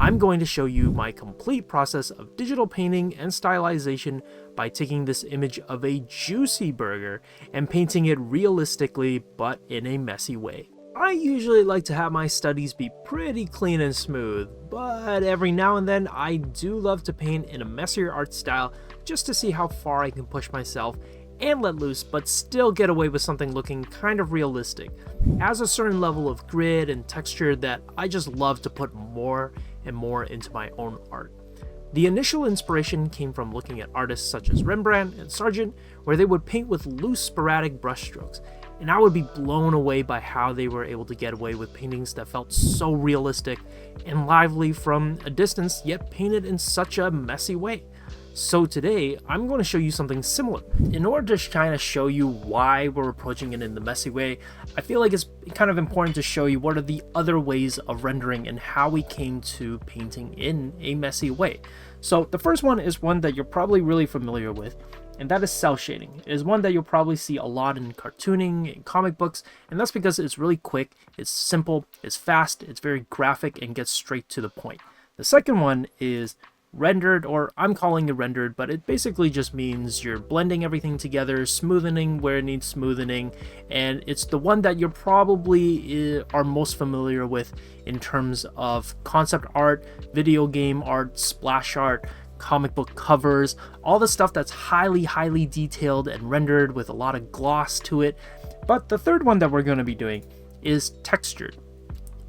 I'm going to show you my complete process of digital painting and stylization by taking this image of a juicy burger and painting it realistically but in a messy way. I usually like to have my studies be pretty clean and smooth, but every now and then I do love to paint in a messier art style just to see how far I can push myself and let loose but still get away with something looking kind of realistic. It has a certain level of grit and texture that I just love to put more and more into my own art. The initial inspiration came from looking at artists such as Rembrandt and Sargent, where they would paint with loose sporadic brushstrokes, and I would be blown away by how they were able to get away with paintings that felt so realistic and lively from a distance, yet painted in such a messy way. So today, I'm going to show you something similar. In order to kind of show you why we're approaching it in the messy way, I feel like it's kind of important to show you what are the other ways of rendering and how we came to painting in a messy way. So the first one is one that you're probably really familiar with, and that is cel shading. It is one that you'll probably see a lot in cartooning, in comic books, and that's because it's really quick, it's simple, it's fast, it's very graphic, and gets straight to the point. The second one is rendered, or I'm calling it rendered, but it basically just means you're blending everything together, smoothing where it needs smoothing, and it's the one that you're probably are most familiar with in terms of concept art, video game art, splash art, comic book covers, all the stuff that's highly detailed and rendered with a lot of gloss to it. But the third one that we're going to be doing is textured.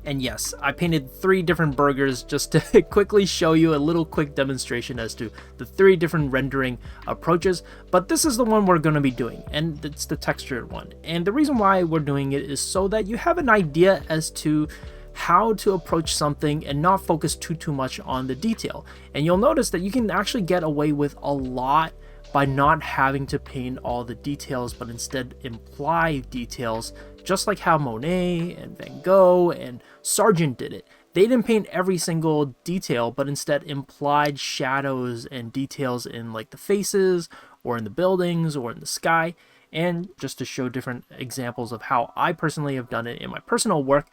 And yes, I painted 3 different burgers just to quickly show you a little quick demonstration as to the 3 different rendering approaches, but this is the one we're going to be doing, and it's the textured one. And the reason why we're doing it is so that you have an idea as to how to approach something and not focus too much on the detail. And you'll notice that you can actually get away with a lot by not having to paint all the details, but instead imply details, just like how Monet and Van Gogh and Sargent did it. They didn't paint every single detail, but instead implied shadows and details in like the faces or in the buildings or in the sky. And just to show different examples of how I personally have done it in my personal work,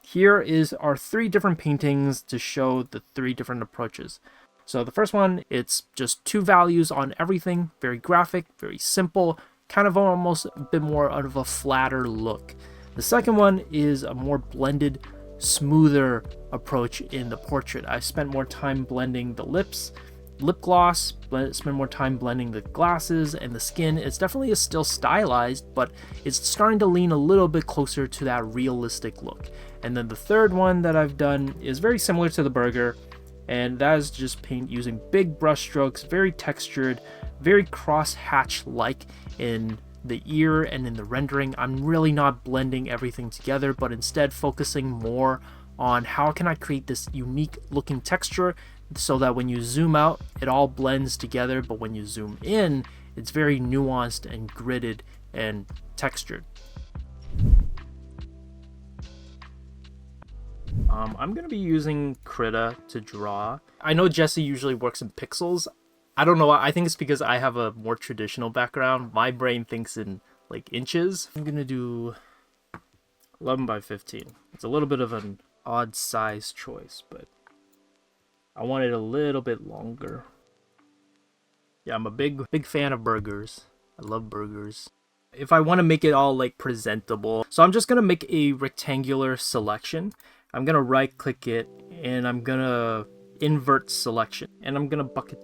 here is our 3 different paintings to show the 3 different approaches. So the first one, it's just 2 values on everything, very graphic, very simple, kind of almost a bit more out of a flatter look. The second one is a more blended, smoother approach in the portrait. I spent more time blending the lips, lip gloss, spent more time blending the glasses and the skin. It's definitely still stylized, but it's starting to lean a little bit closer to that realistic look. And then the third one that I've done is very similar to the burger, and that is just paint using big brush strokes, very textured, very cross-hatch like in the ear and in the rendering. I'm really not blending everything together, but instead focusing more on how can I create this unique looking texture so that when you zoom out, it all blends together, but when you zoom in, it's very nuanced and gridded and textured. I'm going to be using Krita to draw. I know Jesse usually works in pixels. I don't know why. I think it's because I have a more traditional background. My brain thinks in like inches. I'm going to do 11 by 15. It's a little bit of an odd size choice, but I want it a little bit longer. Yeah, I'm a big fan of burgers. I love burgers. If I want to make it all like presentable, so I'm just going to make a rectangular selection. I'm going to right click it and I'm going to invert selection and I'm going to bucket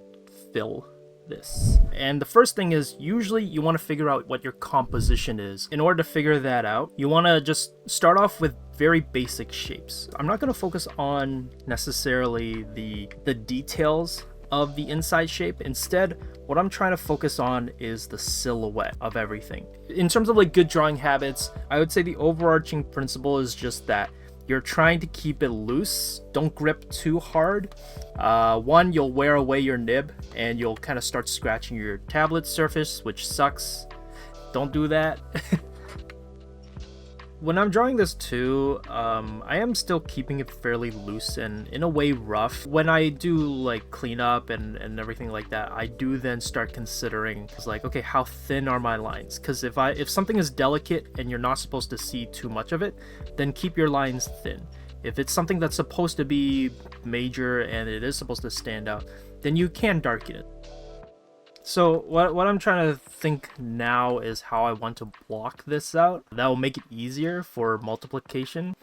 fill this. And the first thing is, usually you want to figure out what your composition is. In order to figure that out, you want to just start off with very basic shapes. I'm not going to focus on necessarily the details of the inside shape. Instead, what I'm trying to focus on is the silhouette of everything. In terms of like good drawing habits, I would say the overarching principle is just that you're trying to keep it loose. Don't grip too hard. One, you'll wear away your nib and you'll kind of start scratching your tablet surface, which sucks. Don't do that. When I'm drawing this too, I am still keeping it fairly loose and in a way rough. When I do like cleanup and everything like that, I do then start considering, it's like, okay, how thin are my lines? Because if something is delicate and you're not supposed to see too much of it, then keep your lines thin. If it's something that's supposed to be major and it is supposed to stand out, then you can darken it. So what I'm trying to think now is how I want to block this out. That will make it easier for multiplication.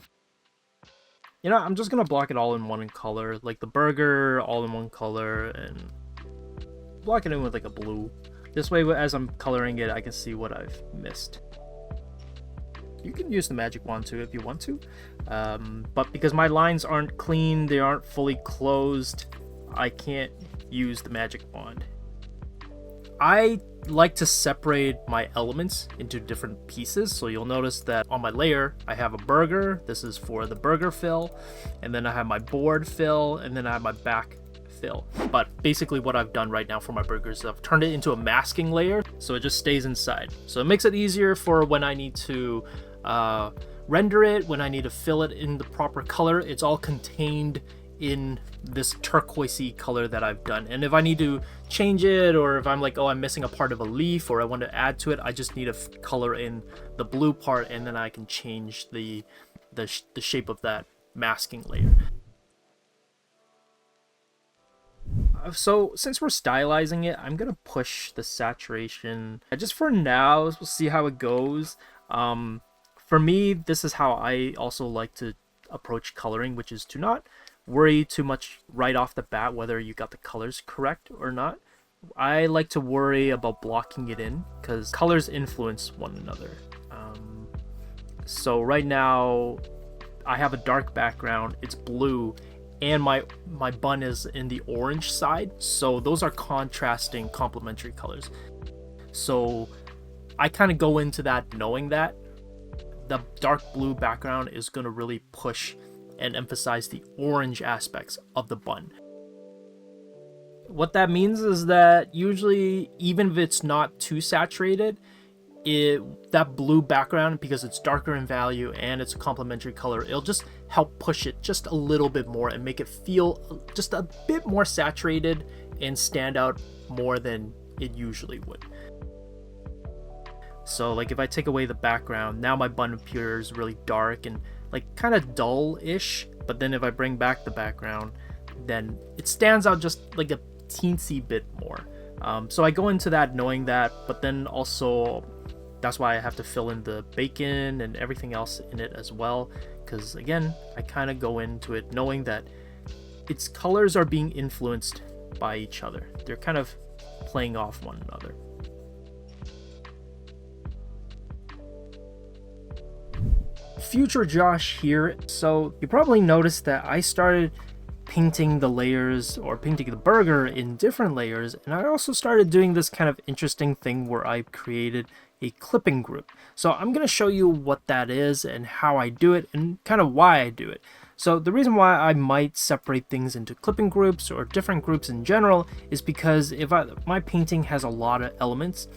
You know, I'm just gonna block it all in one color, like the burger all in one color, and block it in with like a blue. This way, as I'm coloring it, I can see what I've missed. You can use the magic wand too if you want to, but because my lines aren't clean, they aren't fully closed, I can't use the magic wand. I like to separate my elements into different pieces, so you'll notice that on my layer I have a burger. This is for the burger fill, and then I have my board fill, and then I have my back fill. But basically what I've done right now for my burgers is I've turned it into a masking layer, so it just stays inside. So it makes it easier for when I need to render it, when I need to fill it in the proper color. It's all contained in this turquoisey color that I've done. And if I need to change it, or if I'm like, oh, I'm missing a part of a leaf, or I want to add to it, I just need to color in the blue part, and then I can change the shape of that masking layer. So since we're stylizing it, I'm gonna push the saturation just for now. We'll see how it goes. For me, this is how I also like to approach coloring, which is to not worry too much right off the bat whether you got the colors correct or not. I like to worry about blocking it in because colors influence one another. So right now I have a dark background, it's blue, and my bun is in the orange side, so those are contrasting complementary colors. So I kind of go into that knowing that the dark blue background is going to really push and emphasize the orange aspects of the bun. What that means is that usually, even if it's not too saturated, that blue background, because it's darker in value and it's a complementary color, it'll just help push it just a little bit more and make it feel just a bit more saturated and stand out more than it usually would. So like if I take away the background, now my bun appears really dark and like kind of dull-ish, but then if I bring back the background, then it stands out just like a teensy bit more. So I go into that knowing that, but then also that's why I have to fill in the bacon and everything else in it as well, because again, I kind of go into it knowing that its colors are being influenced by each other. They're kind of playing off one another. Future Josh here. So you probably noticed that I started painting the layers, or painting the burger in different layers, and I also started doing this kind of interesting thing where I created a clipping group. So I'm going to show you what that is and how I do it and kind of why I do it. So the reason why I might separate things into clipping groups or different groups in general is because if my painting has a lot of elements,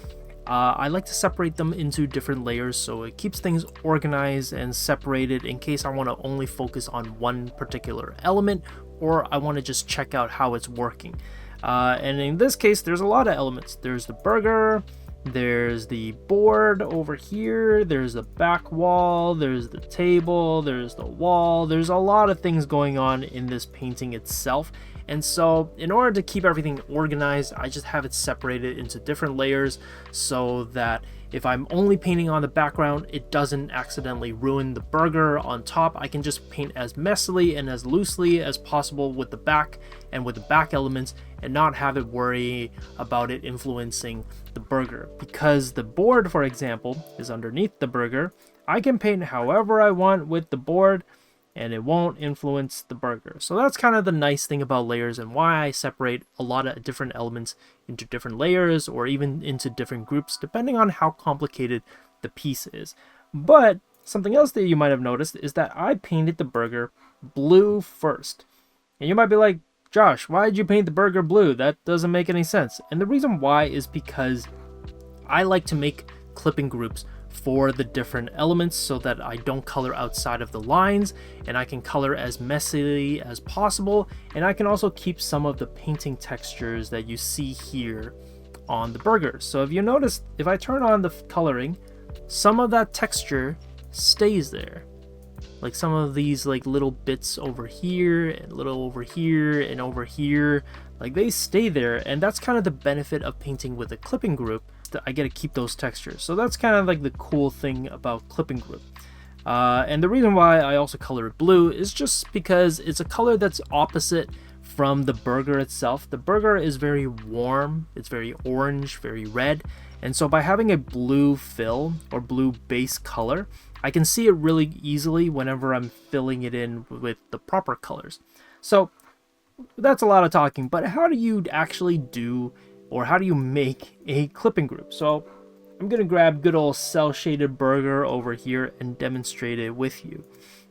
I like to separate them into different layers so it keeps things organized and separated in case I want to only focus on one particular element, or I want to just check out how it's working. And in this case, there's a lot of elements. There's the burger, there's the board over here, there's the back wall, there's the table, there's the wall. There's a lot of things going on in this painting itself. And so in order to keep everything organized, I just have it separated into different layers so that if I'm only painting on the background, it doesn't accidentally ruin the burger on top. I can just paint as messily and as loosely as possible with the back and with the back elements and not have it worry about it influencing the burger. Because the board, for example, is underneath the burger, I can paint however I want with the board and it won't influence the burger. So that's kind of the nice thing about layers and why I separate a lot of different elements into different layers or even into different groups depending on how complicated the piece is. But something else that you might have noticed is that I painted the burger blue first. And you might be like, Josh, why did you paint the burger blue? That doesn't make any sense. And the reason why is because I like to make clipping groups for the different elements so that I don't color outside of the lines and I can color as messily as possible, and I can also keep some of the painting textures that you see here on the burger. So if you notice, if I turn on the coloring, some of that texture stays there. like some of these like little bits over here and little over here and over here, like they stay there, and that's kind of the benefit of painting with a clipping group, that I get to keep those textures. So that's kind of like the cool thing about clipping group. And the reason why I also color it blue is just because it's a color that's opposite from the burger itself. The burger is very warm, it's very orange, very red, and so by having a blue fill or blue base color, I can see it really easily whenever I'm filling it in with the proper colors. So that's a lot of talking, but how do you actually do, or how do you make a clipping group? So I'm gonna grab good old Cel Shaded Burger over here and demonstrate it with you.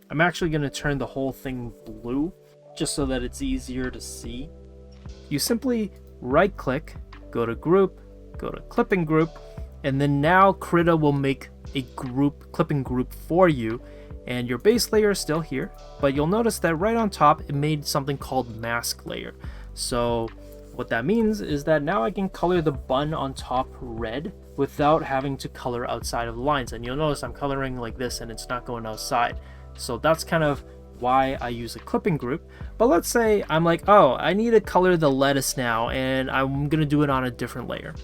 I'm actually gonna turn the whole thing blue just so that it's easier to see. You simply right click, go to group, go to clipping group, and then now Krita will make a clipping group for you, and your base layer is still here, but you'll notice that right on top it made something called mask layer. So what that means is that now I can color the bun on top red without having to color outside of the lines, and you'll notice I'm coloring like this and it's not going outside. So that's kind of why I use a clipping group. But let's say I'm like, oh, I need to color the lettuce now, and I'm gonna do it on a different layer.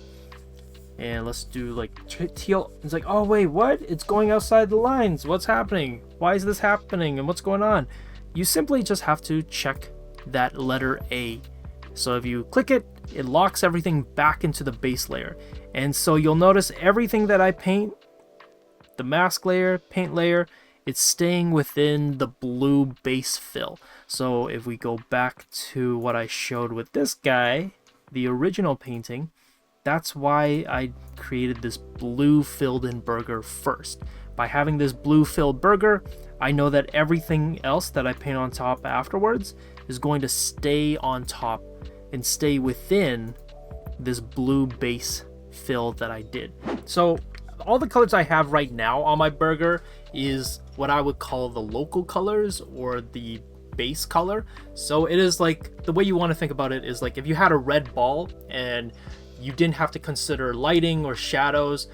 And let's do like teal. It's like, oh wait, what? It's going outside the lines. What's happening? Why is this happening? And what's going on? You simply just have to check that letter A. So if you click it, it locks everything back into the base layer. And so you'll notice everything that I paint, the mask layer, paint layer, it's staying within the blue base fill. So if we go back to what I showed with this guy, the original painting, that's why I created this blue filled in burger first. By having this blue filled burger, I know that everything else that I paint on top afterwards is going to stay on top and stay within this blue base fill that I did. So all the colors I have right now on my burger is what I would call the local colors, or the base color. So it is like, the way you want to think about it is like if you had a red ball and you didn't have to consider lighting or shadows,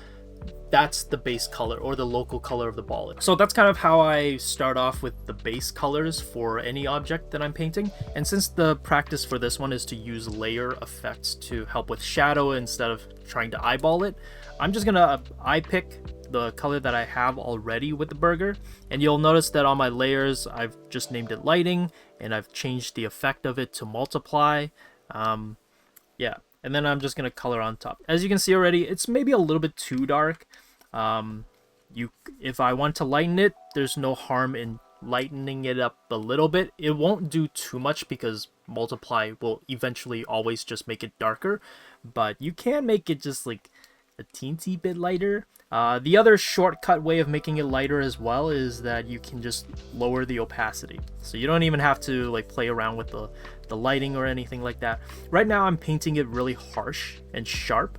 that's the base color or the local color of the ball. So that's kind of how I start off with the base colors for any object that I'm painting. And since the practice for this one is to use layer effects to help with shadow instead of trying to eyeball it, I'm just gonna eye pick the color that I have already with the burger, and you'll notice that on my layers I've just named it lighting, and I've changed the effect of it to multiply. Yeah, and then I'm just gonna color on top. As you can see already, it's maybe a little bit too dark. If I want to lighten it, there's no harm in lightening it up a little bit. It won't do too much because multiply will eventually always just make it darker, but you can make it just like a teensy bit lighter. The other shortcut way of making it lighter as well is that you can just lower the opacity. So you don't even have to like play around with the lighting or anything like that. Right now I'm painting it really harsh and sharp,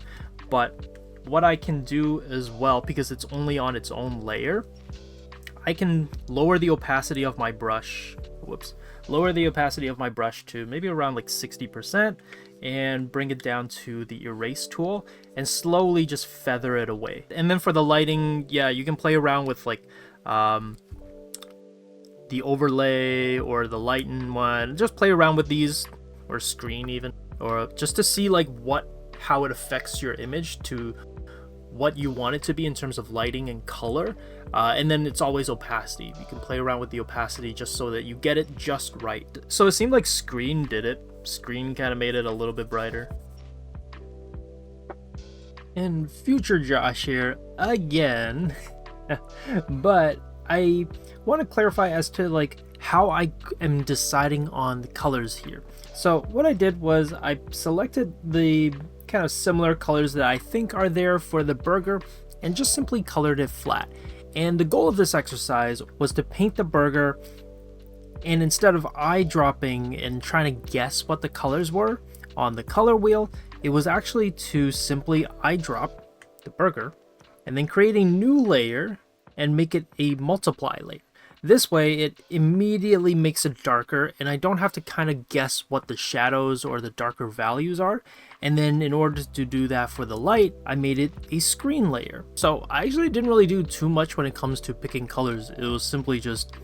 but what I can do as well, because it's only on its own layer, I can lower the opacity of my brush. Lower the opacity of my brush to maybe around like 60%, and bring it down to the erase tool and slowly just feather it away. And then for the lighting, yeah, you can play around with like the overlay or the lighten one. Just play around with these, or screen even, or just to see like how it affects your image to what you want it to be in terms of lighting and color. And then it's always opacity. You can play around with the opacity just so that you get it just right. So it seemed like Screen did it. Screen kind of made it a little bit brighter. And future Josh here again. But I want to clarify as to like how I am deciding on the colors here. So what I did was I selected the kind of similar colors that I think are there for the burger and just simply colored it flat. And the goal of this exercise was to paint the burger, and instead of eye dropping and trying to guess what the colors were on the color wheel, it was actually to simply eye drop the burger and then create a new layer and make it a multiply layer. This way it immediately makes it darker, and I don't have to kind of guess what the shadows or the darker values are. And then in order to do that for the light, I made it a screen layer. So I actually didn't really do too much when it comes to picking colors. It was simply just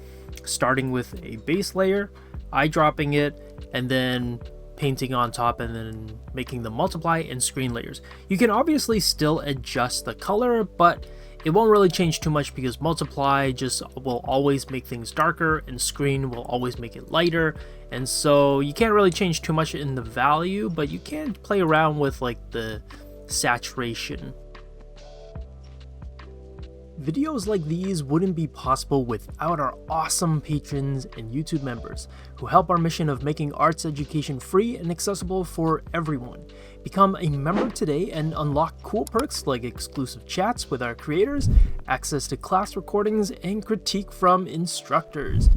starting with a base layer, eyedropping it, and then painting on top, and then making the multiply and screen layers. You can obviously still adjust the color, but it won't really change too much because multiply just will always make things darker and screen will always make it lighter, and so you can't really change too much in the value, but you can play around with like the saturation. Videos like these wouldn't be possible without our awesome patrons and YouTube members who help our mission of making arts education free and accessible for everyone. Become a member today and unlock cool perks like exclusive chats with our creators, access to class recordings, and critique from instructors.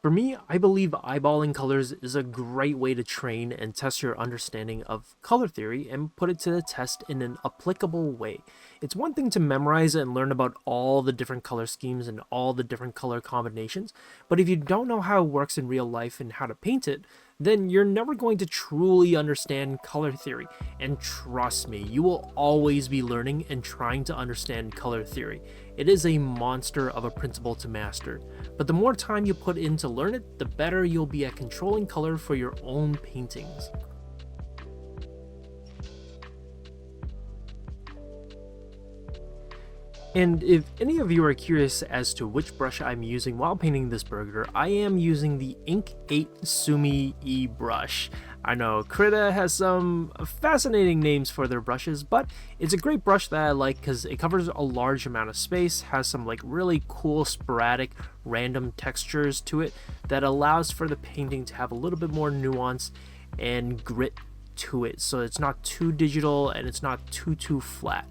For me, I believe eyeballing colors is a great way to train and test your understanding of color theory and put it to the test in an applicable way. It's one thing to memorize and learn about all the different color schemes and all the different color combinations, but if you don't know how it works in real life and how to paint it, then you're never going to truly understand color theory. And trust me, you will always be learning and trying to understand color theory. It is a monster of a principle to master, but the more time you put in to learn it, the better you'll be at controlling color for your own paintings. And if any of you are curious as to which brush I'm using while painting this burger, I am using the Ink 8 Sumi E brush. I know Krita has some fascinating names for their brushes, but it's a great brush that I like because it covers a large amount of space, has some like really cool sporadic random textures to it that allows for the painting to have a little bit more nuance and grit to it, so it's not too digital and it's not too flat.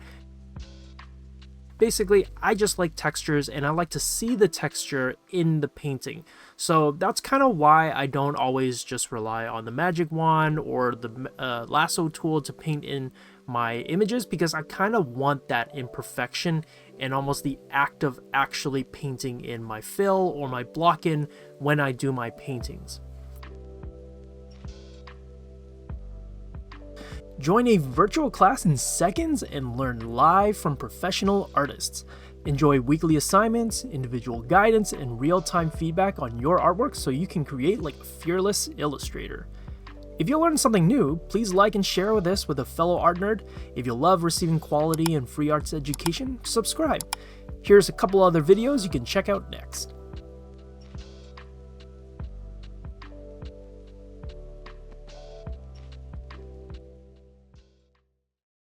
Basically, I just like textures and I like to see the texture in the painting. So that's kind of why I don't always just rely on the magic wand or the lasso tool to paint in my images, because I kind of want that imperfection and almost the act of actually painting in my fill or my block in when I do my paintings. Join a virtual class in seconds and learn live from professional artists. Enjoy weekly assignments, individual guidance, and real-time feedback on your artwork so you can create like a fearless illustrator. If you learned something new, please like and share this with a fellow art nerd. If you love receiving quality and free arts education, subscribe. Here's a couple other videos you can check out next.